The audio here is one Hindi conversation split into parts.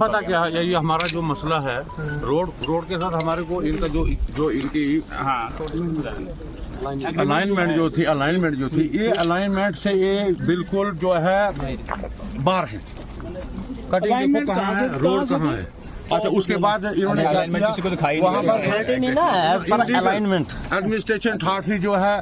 पता क्या है, ये हमारा जो मसला है रोड के साथ हमारे को इनका जो इनकी अलाइनमेंट जो थी ये अलाइनमेंट से ये बिल्कुल जो है बाहर है। कटिंग देखो कहाँ है, रोड कहाँ है। अच्छा, उसके बाद इन्होंने क्या किया, वहाँ पर एडमिनिस्ट्रेशन ठाठरी जो है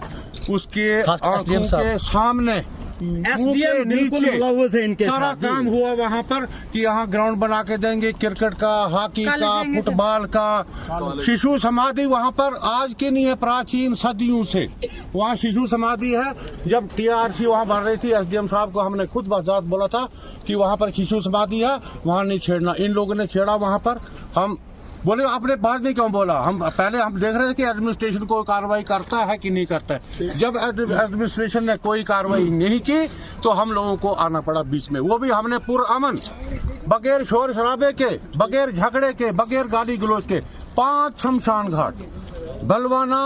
उसके आंखों के सामने नीचे सारा काम हुआ वहाँ पर कि यहाँ ग्राउंड बना के देंगे, क्रिकेट का, हॉकी का, फुटबॉल का। शिशु समाधि वहाँ पर आज की नहीं है, प्राचीन सदियों से वहाँ शिशु समाधि है। जब TRC वहाँ बन रही थी, SDM साहब को हमने खुद बात बोला था कि वहाँ पर शिशु समाधि है, वहाँ नहीं छेड़ना। इन लोगों ने छेड़ा वहाँ पर। हम बोले आपने बाद में क्यों बोला? हम पहले देख रहे थे कि एडमिनिस्ट्रेशन कोई कार्रवाई करता है कि नहीं करता है। जब एडमिनिस्ट्रेशन ने कोई कार्रवाई नहीं की तो हम लोगों को आना पड़ा बीच में। वो भी हमने पुरअमन, बगैर शोर शराबे के, बगैर झगड़े के, बगैर गाली गलौज के 5 शमशान घाट, बलवाना,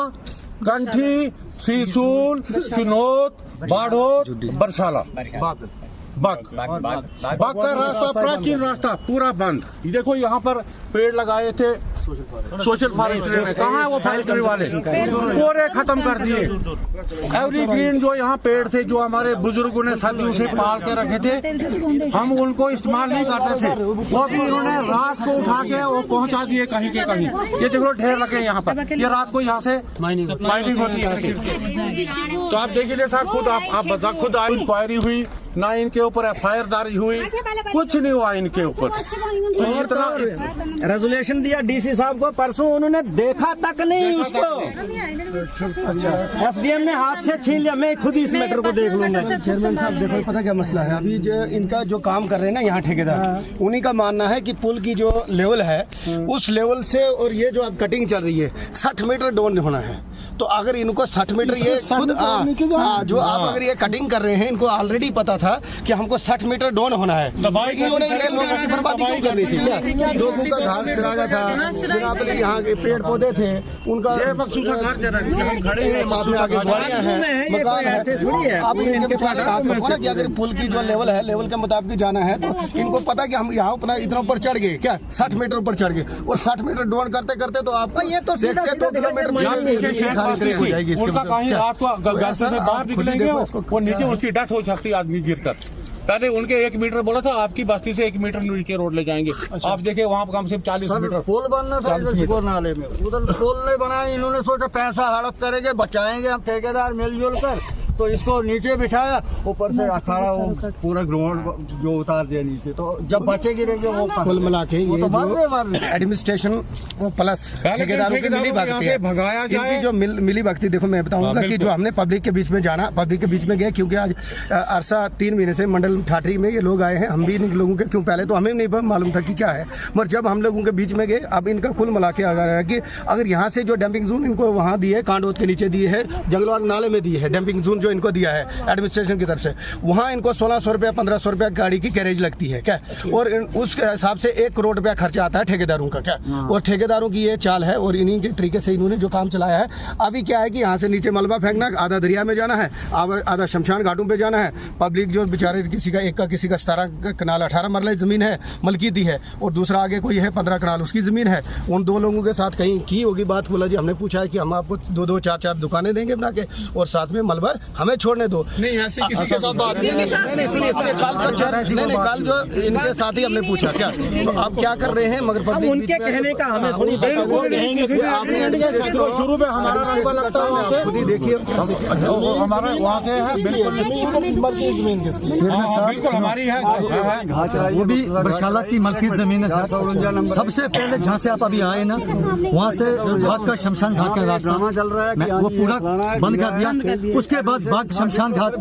कंठी, सीसूल, चिनोद, बाढ़ोद, बरसाला, बाग का रास्ता, प्राचीन रास्ता पूरा बंद। देखो यहाँ पर पेड़ लगाए थे सोशल फॉरेस्ट्री में, कहाँ है वो फॉरेस्ट्री वाले? पूरे खत्म कर दिए। एवरग्रीन जो यहाँ पेड़ थे, जो हमारे बुजुर्गों ने सदियों से पाल के रखे थे, हम उनको इस्तेमाल नहीं करते थे, वो भी इन्होंने रात को उठा के वो पहुँचा दिए कहीं के कहीं। ये देखो ढेर लगे यहाँ पर, ये रात को यहाँ से माइनिंग होती है। तो आप देखिए सर, खुद आप बता, खुद इंक्वायरी हुई ना, इनके ऊपर FIR दारी हुई, कुछ नहीं हुआ इनके ऊपर। तो इतना रेजोल्यूशन दिया DC साहब को, परसों उन्होंने देखा तक नहीं उसको। अच्छा, SDM ने हाथ से छीन लिया। मैं खुद इस मैटर को देख लूंगा। चेयरमैन साहब देखो, पता क्या मसला है, अभी जो इनका जो काम कर रहे हैं ना यहाँ ठेकेदार, उन्हीं का मानना है कि पुल की जो लेवल है उस लेवल से और ये जो अब कटिंग चल रही है 60 मीटर डाउन होना है। तो अगर इनको 60 मीटर ये खुद जो आप अगर ये कटिंग कर रहे हैं, इनको ऑलरेडी पता था कि हमको 60 मीटर डाउन होना है, इन्होंने ये लोगों की बर्बादी क्यों करनी थी? क्या लोगों का घर चिरागा था, यहाँ के पेड़ पौधे थे, उनका हम खड़े हैं, सामने आगे गाड़ियां हैं, मकान है। आप कि अगर पुल की जो लेवल है, लेवल के मुताबिक जाना है, तो इनको पता कि हम यहाँ अपना इतना ऊपर चढ़ गए, क्या 60 मीटर ऊपर चढ़ गए, और 60 मीटर डाउन करते करते तो आपको ये तो देखते 2 किलोमीटर हो जाएगी। उसका कहीं आपको बाहर निकलेंगे, वो नीचे उसकी डेथ हो सकती है आदमी गिरकर। पहले उनके 1 मीटर बोला था, आपकी बस्ती से 1 मीटर नीचे रोड ले जाएंगे। आप देखिए वहाँ पर कम से कम 40 मीटर पुल बनना था इधर नाले में, उधर पुल नहीं बनाया। इन्होंने सोचा पैसा हड़प करेंगे, बचाएंगे हम ठेकेदार मिलजुल कर, तो इसको नीचे बिठाया, ऊपर से अखाड़ा वो पूरा ग्राउंड जो उतार दिया नीचे। तो जब बचे गिरेंगे वो कुल मिला के ये तो एडमिनिस्ट्रेशन प्लस ठेकेदारों की मिली भगती है, भगाया जाए। जो मिली भगती देखो, मैं बताऊंगा कि जो हमने पब्लिक के बीच में जाना, पब्लिक के बीच में गए, क्योंकि आज अरसा 3 महीने से मंडल ठाठरी में ये लोग आए हैं। हम भी इन लोगों के क्यों, पहले तो हमें नहीं मालूम था कि क्या है, मगर जब हम लोगों के बीच में गए, अब इनका कुल मिला के आ रहा है कि अगर यहाँ से जो डंपिंग जोन इनको वहाँ दिए है, कांडोद के नीचे दिए है, जंगलवाड़ नाले में दिए है डंपिंग जोन जो इनको दिया है एडमिनिस्ट्रेशन की तरफ से, वहाँ इनको 1600 रुपया 1500 रुपया गाड़ी की कैरेज लगती है क्या, और उस हिसाब से 1 करोड़ रुपया खर्चा आता है ठेकेदारों का क्या। और ठेकेदारों की ये चाल है, और इन्हीं के तरीके से इन्होंने जो काम चलाया है। अभी क्या है कि यहाँ से नीचे मलबा फेंकना, आधा दरिया में जाना है, आधा शमशान घाटों पे जाना है। पब्लिक जो बेचारे किसी का 17 कनाल 18 मरले जमीन है, मलकीती है, और दूसरा आगे कोई है 15 कनाल उसकी जमीन है। उन 2 लोगों के साथ कहीं की होगी बात, बोला जी हमने पूछा है कि हम आपको 2-2 4-4 दुकानें देंगे बना के, और साथ में मलबा हमें छोड़ने दो। नहीं, ऐसे किसी के साथ बात नहीं, कल जो इनके साथ ही हमने पूछा क्या, तो आप क्या कर रहे हैं, मगर पब्लिक उनके कहने का हमें थोड़ी शुरू में हमारा रंगा लगता है, खुद ही देखिए हमारा वहाँ के है जमीन किसकी, हमारी है, वो भी बरसाला की मलकीत जमीन है सर। सबसे पहले जहाँ से आप अभी आए ना, वहाँ से बाग का शमशान घाट का रास्ता चल रहा है, वो पूरा बंद कर दिया। उसके बाद बाग शमशान घाट,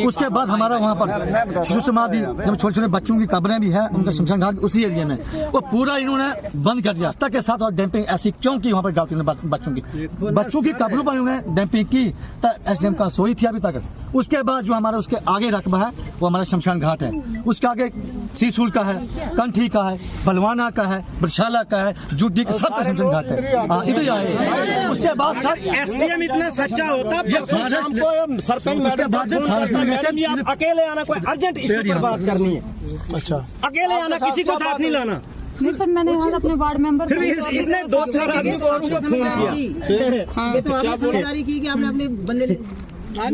उसके बाद हमारा वहाँ पर शिशु समाधि, जब छोटे छोटे बच्चों की कब्रें भी है, उनका शमशान घाट उसी एरिया में, वो पूरा इन्होंने बंद कर दिया। के साथ और डंपिंग ऐसी क्यों की वहाँ पर गलती ने बच्चों की कब्रों पर उन्होंने डंपिंग की, तो SDM का सोई थी अभी तक उसके बाद जो हमारा उसके आगे रकबा है वो हमारा शमशान घाट है। उसके आगे सीसूल का है, कंठी का है, बलवाना का है, बरशाला का है, जुड्डी का, सबका शमशान घाट है। इधर आए। उसके बाद सर एसडीएम इतना सच्चा होता सरपंच उसके बाद आप अकेले आना, कोई अर्जेंट इशू पर बात करनी है, अच्छा अकेले आना, किसी को साथ नहीं लाना। नहीं सर, मैंने यहाँ अपने वार्ड मेंबर फिर इसने 2-4 आदमी को फोन किया। ये तो आपने समझदारी की कि आपने अपने बंदे ये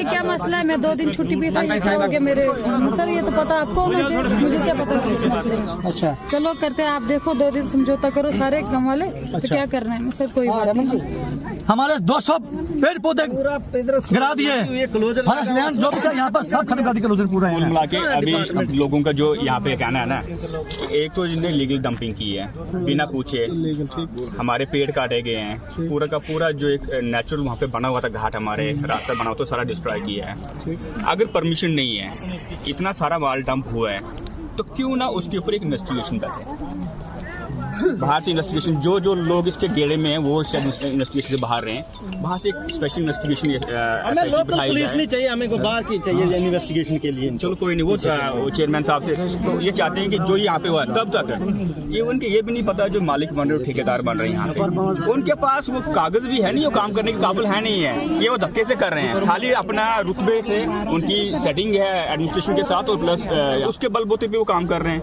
क्या मसला है? मैं 2 दिन छुट्टी भी था, ये क्या हो गया मेरे सर? ये तो पता आपको होना चाहिए, मुझे क्या पता था इस मसले में। अच्छा चलो करते हैं, आप देखो 2 दिन समझौता करो सारे काम वाले, तो क्या करना है सर? कोई बात नहीं। हमारे 200 पेड़ पौधे गिरा दिए, फॉरेस्ट लैंड जो भी था यहाँ पर सब खत्म कर दिया क्लोजर पूरा कुल मिला के। अभी लोगों का जो यहाँ पे कहना है ना, एक तो जिन्हें लीगल डंपिंग की है बिना पूछे, हमारे पेड़ काटे गए हैं, पूरा का पूरा जो एक नेचुरल वहाँ पे बना हुआ था घाट, हमारे रास्ता बना हुआ तो सारा डिस्ट्रॉय किया है। अगर परमिशन नहीं है, इतना सारा माल डंप हुआ है, तो क्यों ना उसके ऊपर एक इन्वेस्टिगेशन बैठे, बाहर से इन्वेस्टिगेशन। जो लोग इसके गेड़े में हैं वो शायद इन्वेस्टिगेशन से बाहर रहे हैं, बाहर से एक स्पेशल इन्वेस्टिगेशन हमें लोकल पुलिस नहीं चाहिए, हमें को बाहर की चाहिए इन्वेस्टिगेशन के लिए। चलो कोई नहीं, वो चेयरमैन साहब से तो ये चाहते हैं कि जो यहाँ पे हुआ तब तक ये उनके ये भी नहीं पता जो मालिक बन रहे हो, ठेकेदार बन रहे हैं यहाँ पे, उनके पास वो कागज भी है नहीं, वो काम करने के काबिल है नहीं है, ये वो धक्के से कर रहे हैं, खाली अपना रुतबे से उनकी सेटिंग है एडमिनिस्ट्रेशन के साथ, और प्लस उसके बलबूते पे वो काम कर रहे हैं।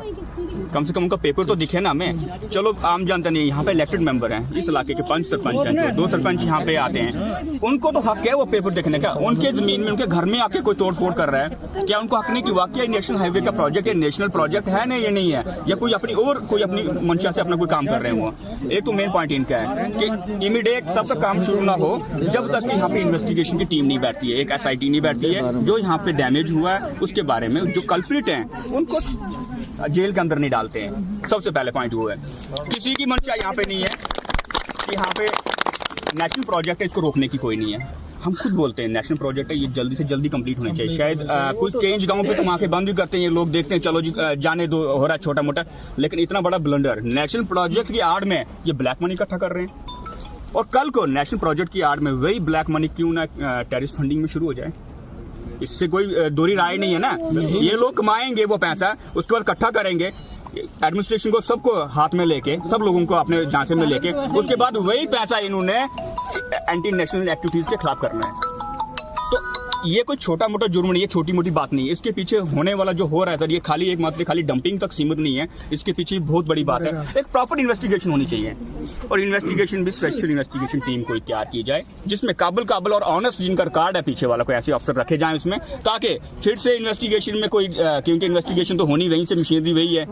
कम से कम उनका पेपर तो दिखे ना हमें। चलो आम जनता नहीं, यहाँ पे इलेक्टेड मेंबर हैं, इस इलाके के 5 सरपंच हैं, जो 2 सरपंच यहाँ पे आते हैं, उनको तो हक है वो पेपर देखने का। उनके जमीन में, उनके घर में आके कोई तोड़ फोड़ कर रहा है, क्या उनको हक नहीं कि वाकई नेशनल हाईवे का प्रोजेक्ट है, नेशनल प्रोजेक्ट है नहीं, ये नहीं है, या कोई अपनी मंशा से अपना कोई काम कर रहे हैं वो। एक तो मेन पॉइंट इनका है कि इमीडिएट तब तक काम शुरू ना हो जब तक यहाँ पे इन्वेस्टिगेशन की टीम नहीं बैठती है, एक SIT नहीं बैठती है, जो यहाँ पे डैमेज हुआ है उसके बारे में जो कल्प्रिट हैं उनको जेल के अंदर नहीं डालते हैं। सबसे पहले पॉइंट वो है। किसी की मंशा यहाँ पे नहीं है कि यहाँ पे नेशनल प्रोजेक्ट है, इसको रोकने की कोई नहीं है। हम खुद बोलते हैं नेशनल प्रोजेक्ट है, ये जल्दी से जल्दी कंप्लीट होना चाहिए। शायद कुछ केंज गांव पे तो आंखें बंद भी करते हैं, ये लोग देखते हैं चलो जी जाने दो, हो रहा है छोटा मोटा, लेकिन इतना बड़ा ब्लंडर नेशनल प्रोजेक्ट की आड़ में ये ब्लैक मनी इकट्ठा कर रहे हैं। और कल को नेशनल प्रोजेक्ट की आड़ में वही ब्लैक मनी क्यों ना टेररिस्ट फंडिंग में शुरू हो जाए, इससे कोई दोहरी राय नहीं है ना। ये लोग कमाएंगे वो पैसा, उसके बाद इकट्ठा करेंगे, एडमिनिस्ट्रेशन को सबको हाथ में लेके, सब लोगों को अपने झांसे में लेके, उसके बाद वही पैसा इन्होंने एंटी नेशनल एक्टिविटीज के खिलाफ करना है। तो ये कोई छोटा मोटा जुर्म नहीं है, छोटी मोटी बात नहीं है। इसके पीछे होने वाला जो हो रहा है सर, ये खाली एक मात्र खाली डंपिंग तक सीमित नहीं है, इसके पीछे बहुत बड़ी बात है। एक प्रॉपर इन्वेस्टिगेशन होनी चाहिए, और इन्वेस्टिगेशन भी स्पेशल इन्वेस्टिगेशन टीम को तैयार की जाए, जिसमें काबिल और ऑनेस्ट जिनका रिकॉर्ड है पीछे वाला, कोई ऐसे अफसर रखे जाए उसमें, ताकि फिर से इन्वेस्टिगेशन में कोई, क्योंकि इन्वेस्टिगेशन तो होनी वहीं से, मशीनरी वही है,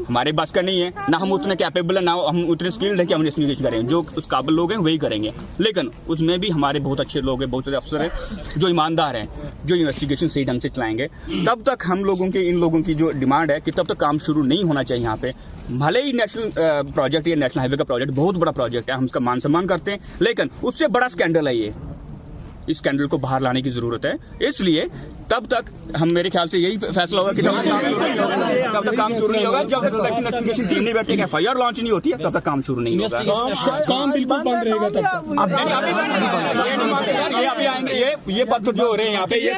हमारे बस का नहीं है ना, हम उतने कैपेबल है ना हम उतने स्किल्ड है कि हम इन्वेस्टिगेशन करेंगे। जो उस काबिल लोग हैं वही करेंगे, लेकिन उसमें भी हमारे बहुत अच्छे लोग हैं, बहुत सारे अफसर हैं जो ईमानदार हैं, जो इन्वेस्टिगेशन सही ढंग से चलाएंगे। तब तक हम लोगों की, इन लोगों की जो डिमांड है कि तब तक काम शुरू नहीं होना चाहिए यहाँ पे। भले ही नेशनल प्रोजेक्ट, ये नेशनल हाईवे का प्रोजेक्ट बहुत बड़ा प्रोजेक्ट है, हम उसका मान सम्मान करते हैं, लेकिन उससे बड़ा स्कैंडल है ये, इस स्कैंडल को बाहर लाने की जरूरत है। इसलिए तब तक हम, मेरे ख्याल से यही फैसला होगा कि तब तक काम शुरू नहीं होगा, जब तक इन्वेस्टिगेशन टीम नहीं बैठती, FIR लॉन्च नहीं होती है, तब तक काम शुरू नहीं होगा। काम बिल्कुल बंद रहेगा तब तक। ये अभी आएंगे, ये पत्थर जो हो रहे हैं यहाँ पे, ये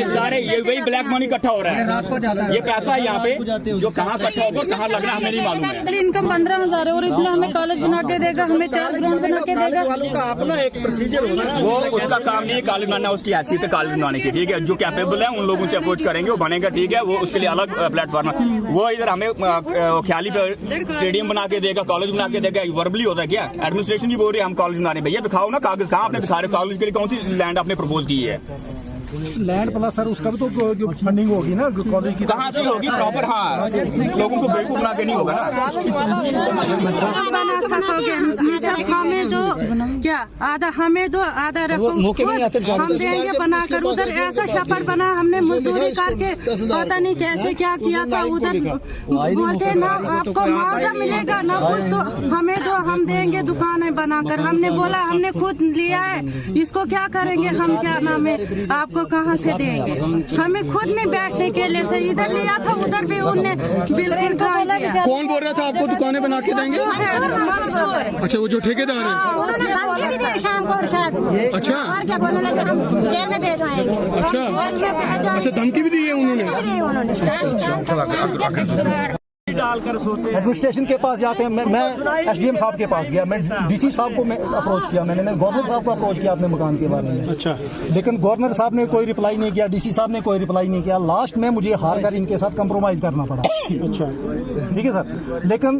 सारे ये वही ब्लैक मनी इकट्ठा हो रहा है, ये पैसा यहाँ पे जो कहाँ इकट्ठा होगा, कहाँ लगना हमें नहीं मालूम है। इनकम 15,000 है, और इसलिए हमें कॉलेज बना के देगा, हमें 4 ग्राउंड बना के देगा। वालों का अपना एक प्रोसीजर होगा, वो उसका काम नहीं है कॉलेज बनाना, उसकी हैसियत है कॉलेज बनाने की, ठीक है। जो कैपेबल है उन लोगों से अप्रोच करेंगे, वो बनेगा, ठीक है, वो उसके लिए अलग प्लेटफॉर्म है। वो इधर हमें ख्याली पे स्टेडियम बना के देगा, कॉलेज बना के देगा, वर्बली होता है क्या? एडमिनिस्ट्रेशन ही बोल रही है हम कॉलेज बना रहे हैं, भैया दिखाओ ना कागज, कहाँ आपने दिखा रहे हो कॉलेज के लिए, कौन सी लैंड आपने प्रपोज की है? लैंड प्लस सर उसका भी तो फंडिंग होगी ना कॉलेज की, कहाँ से होगी प्रॉपर? हाँ, लोगों को बेवकूफ बना के नहीं होगा ना। बना सकोगे सब, हमें दो क्या, आधा हमें दो, आधा रखो, हम देंगे बनाकर। उधर ऐसा छप्पर बना, हमने मजदूरी करके पता नहीं कैसे क्या किया था, उधर बोलते ना आपको मुआवजा मिलेगा ना कुछ, तो हमें दो, हम देंगे दुकानें बनाकर। हमने बोला हमने खुद लिया है, इसको क्या करेंगे हम, क्या नाम है, आपको कहाँ से देंगे? हमें खुद में बैठने के लिए था, इधर लिया था उधर भी उनने बिल्कुल दिया। कौन बोल रहा था आपको दुकानें बना के देंगे? अच्छा, वो जो ठेकेदार है। शाम को अच्छा, और क्या बोलने लगे, हम जेल में भेजवाएंगे। अच्छा, धमकी भी दी है उन्होंने। डालकर सोते हैं। एडमिनिस्ट्रेशन के पास जाते हैं। मैं एसडीएम साहब के पास गया, मैं डीसी साहब को मैं अप्रोच किया, मैंने गवर्नर साहब को अप्रोच किया अपने मकान के बारे में। अच्छा, लेकिन गवर्नर साहब ने कोई रिप्लाई नहीं किया, डीसी साहब ने कोई रिप्लाई नहीं किया। लास्ट में मुझे हार कर इनके साथ कंप्रोमाइज करना पड़ा। अच्छा, ठीक है सर। लेकिन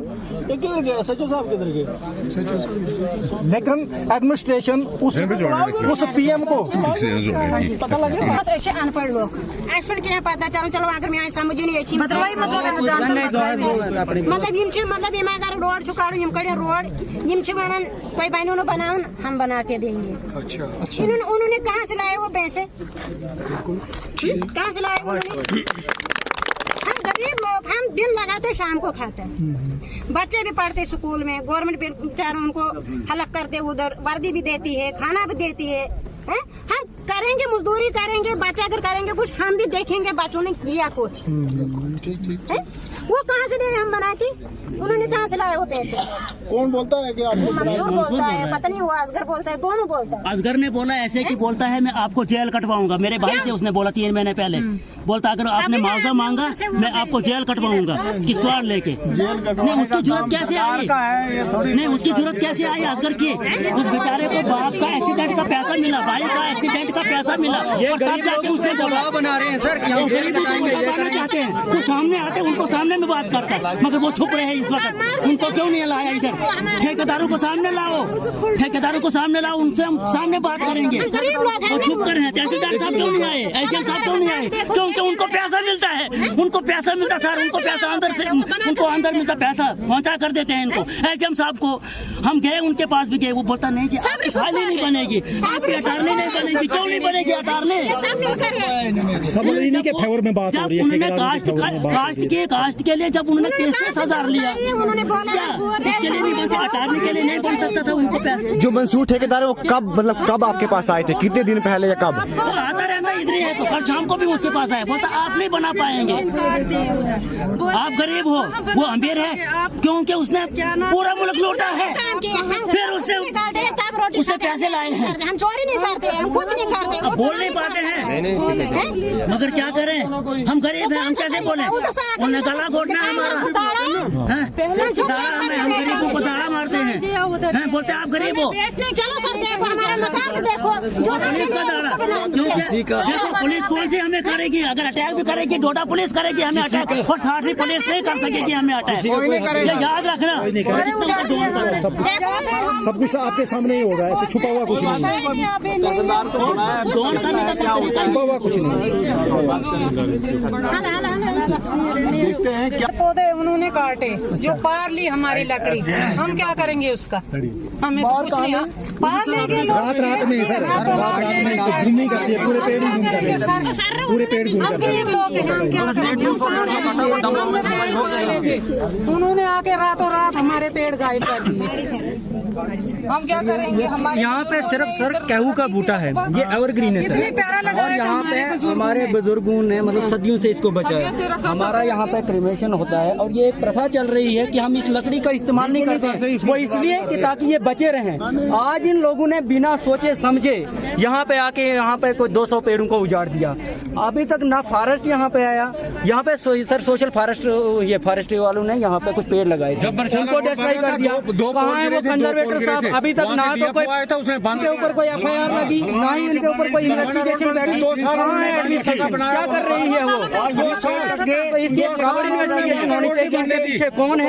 सचिव साहब किधर गए? लेकिन एडमिनिस्ट्रेशन उस पीएम को पता लगे ऐसे अनपढ़ लोग एक्शन क्या पता चलो अगर मैं समझ नहीं मतलब यम अगर रोड छुकाड़ो कड़े रोड वन तुम बनो बनाओ हम बना के देंगे। अच्छा, उन्होंने कहाँ से लाए वो पैसे, कहाँ से लाए उन्होंने? हम गरीब लोग, हम दिन लगाते शाम को खाते हैं। बच्चे भी पढ़ते स्कूल में, गवर्नमेंट बेचारों उनको हलक करते, उधर वर्दी भी देती है, खाना भी देती है। हम करेंगे, मजदूरी करेंगे, बच्चा अगर करेंगे कुछ, हम भी देखेंगे बच्चों ने किया कुछ। वो कहाँ से दे हम बना के? उन्होंने कहाँ से लाए वो पैसे? कौन बोलता है कि आपको? मंसूर बोलता है, पता नहीं वो असगर बोलता है, दोनों बोलता है। असगर ने बोला ऐसे कि बोलता है मैं आपको जेल कटवाऊंगा। मेरे भाई से उसने बोला 3 महीने पहले, बोलता अगर आपने मुआवजा मांगा मैं आपको जेल कटवाऊंगा किश्तवाड़ लेके। नहीं, उसकी जरूरत कैसे आई? नहीं, उसकी जरूरत कैसे आई असगर की? उस बेचारे को बाप का एक्सीडेंट का पैसा मिला, भाई का एक्सीडेंट का पैसा मिला, और तब जाके उसने बोला बना रहे हैं सर, बनाना चाहते हैं वो सामने आते, उनको सामने में बात करता है, मगर वो छुप रहे हैं इस वक्त। उनको क्यों नहीं लाया इधर? ठेकेदारों को सामने लाओ, ठेकेदारों को सामने लाओ, उनसे हम सामने बात करेंगे। वो छुप कर हैं। तहसीलदार साहब क्यों नहीं आए? एसडीएम साहब क्यों नहीं आए? क्योंकि उनको पैसा मिलता है, उनको पैसा मिलता सर, उनको पैसा अंदर से, उनको अंदर मिलता पैसा पहुंचा कर देते हैं इनको। एसडीएम साहब को हम गए, उनके पास भी गए, वो बोलता नहीं जी आपकी फाइल नहीं बनेगी, आपकी अटारनी नहीं बनेगी। क्यों नहीं बनेगी अटारनी? सब इन्हीं के फेवर में बात हो रही है। उन्होंने कास्ट के लिए जब उन्होंने 33,000 लिया, जिसके लिए नहीं बनता, अटारनी के लिए नहीं बन सकता था उनको पैसा। जो मंसूर ठेकेदार है वो कब आपके पास आए थे? कितने दिन पहले या कब? वो आता रहता इधर ही है, तो कल शाम को भी उसके पास आया, बोलता आप नहीं बना पाएंगे, आप गरीब हो। वो अमीर है क्योंकि उसने पूरा मुल्क लूटा है, फिर उससे पैसे लाए हैं। हम चोरी नहीं करते, हम कुछ नहीं करते। अब बोल नहीं पाते हैं, मगर क्या करें, हम गरीब हैं, हम कैसे बोले? उन्हें गला घोटना है हमारा, हम गरीबों को दाड़ा मारते हैं, बोलते हैं आप गरीब हो। चलो सर देखो हमारा मकान देखो, पुलिस का दाड़ा, देखो पुलिस कौन सी हमें करेगी? अगर अटैक भी करेगी, डोडा पुलिस करेगी हमें अटैक, और ठाठरी पुलिस नहीं कर सकेगी हमें अटैक, ये याद रखना। सब कुछ आपके सामने ही होगा, ऐसे छुपा हुआ कुछ नहीं, छुपा हुआ कुछ नहीं। देखते हैं क्या पौधे उन्होंने काटे, जो पार ली हमारी लकड़ी, हम क्या करेंगे उसका? हमें तो कुछ नहीं। पार लेके रात में सर, रात में घूमने करती है, पूरे पेड़ ही घूम कर रहे हैं, पूरे पेड़ घूम कर रहे हैं। उन्होंने आके रातों रात हमारे पेड़ गायब कर दिए, हम क्या करेंगे? हमारे यहाँ पे सिर्फ सर कहू का बूटा है, ये एवरग्रीन है सर, और यहाँ पे हमारे बुजुर्गों ने मतलब सदियों से इसको बचाया। हमारा यहाँ पे क्रिमेशन होता है, और ये एक प्रथा चल रही है कि हम इस लकड़ी का इस्तेमाल नहीं करते, वो इसलिए कि ताकि ये बचे रहें। आज इन लोगों ने बिना सोचे समझे यहाँ पे आके यहाँ पे कोई 200 पेड़ों को उजाड़ दिया। अभी तक ना फॉरेस्ट यहाँ पे आया, यहाँ पे सर सोशल फॉरेस्ट, ये फॉरेस्ट्री वालों ने यहाँ पे कुछ पेड़ लगाए थे, उनको डिस्ट्रॉय कर दिया। कहाँ है वो कंजर्वेटर साहब? अभी तक ना तो कोई उनके ऊपर कोई FIR लगी, ना ही उनके ऊपर कोई इन्वेस्टिगेशन बैठी। कहाँ है एडमिनिस्ट्रेशन, क्या कर रही है वो? तो इसकी एक प्रॉपर इन्वेस्टिगेशन होनी चाहिए कि इनके पीछे कौन है,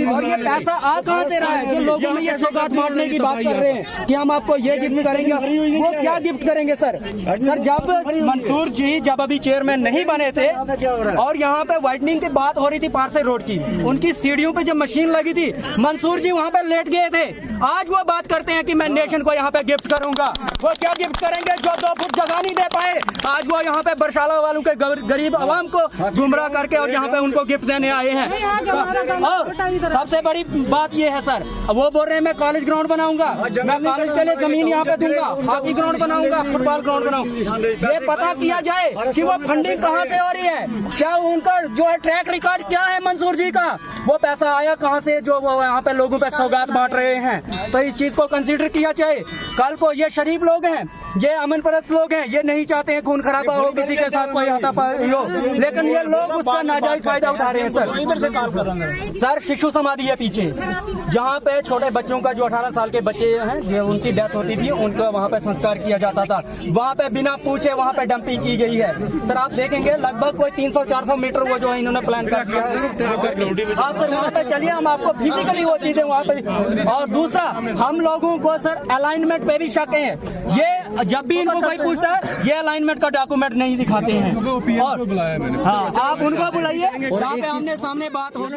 और ये पैसा आ कहाँ से रहा है? जो लोगों में ये सौगात बांटने की बात कर रहे हैं कि हम आपको ये गिफ्ट करेंगे, वो क्या गिफ्ट करेंगे सर? सर जब मंसूर जी जब अभी चेयरमैन नहीं बने थे और यहाँ पे वाइडनिंग की बात हो रही थी पारसे रोड की, उनकी सीढ़ियों पे जब मशीन लगी थी मंसूर जी वहाँ पे लेट गए थे। आज वो बात करते हैं कि मैं नेशन को यहाँ पे गिफ्ट करूंगा। वो क्या गिफ्ट करेंगे जो 2 फुट जगह नहीं दे पाए। आज वो यहाँ पे बरसाला वालों के गरीब आवाम को गुमराह करके और यहाँ पे उनको गिफ्ट देने आए हैं। और सबसे बड़ी बात ये है सर, वो बोल रहे हैं मैं कॉलेज ग्राउंड बनाऊंगा, मैं कॉलेज के लिए जमीन यहाँ पे दूंगा, हॉकी ग्राउंड बनाऊंगा, फुटबॉल ग्राउंड बनाऊंगा। ये पता किया जाए कि वो फंडिंग कहाँ से हो रही है, क्या उनका जो है ट्रैक रिकॉर्ड क्या है मंसूर जी का, वो पैसा आया कहाँ से जो वो यहाँ पे लोगों पे सौगात बांट रहे हैं। तो इस चीज को कंसीडर किया जाए। कल को ये शरीफ लोग हैं, ये अमन परस्त लोग हैं, ये नहीं चाहते हैं खून खराबा हो, किसी के साथ कोई हाथापाई हो, लेकिन ये लोग उसका नाजायज फायदा उठा रहे हैं। सर शिशु समाधि है पीछे, जहाँ पे छोटे बच्चों का जो 18 साल के बच्चे हैं जो उनकी डेथ होती थी, उनका वहाँ पे संस्कार किया जाता था। वहाँ पे बिना पूछे वहाँ पे डंपिंग की गई है। सर आप देखेंगे लगभग कोई 300-400 मीटर वो जो है इन्होंने प्लान कर दिया है। आप सर वहाँ पे चलिए, हम आपको फिजिकली वो चीजें वहाँ पे। और दूसरा, हम लोगों को सर अलाइनमेंट पे भी शक है। ये जब भी इनको कोई पूछता है ये अलाइनमेंट का डॉक्यूमेंट नहीं दिखाते हैं। और हाँ, आप उनको बुलाइए, यहाँ पे आमने सामने बात होगी।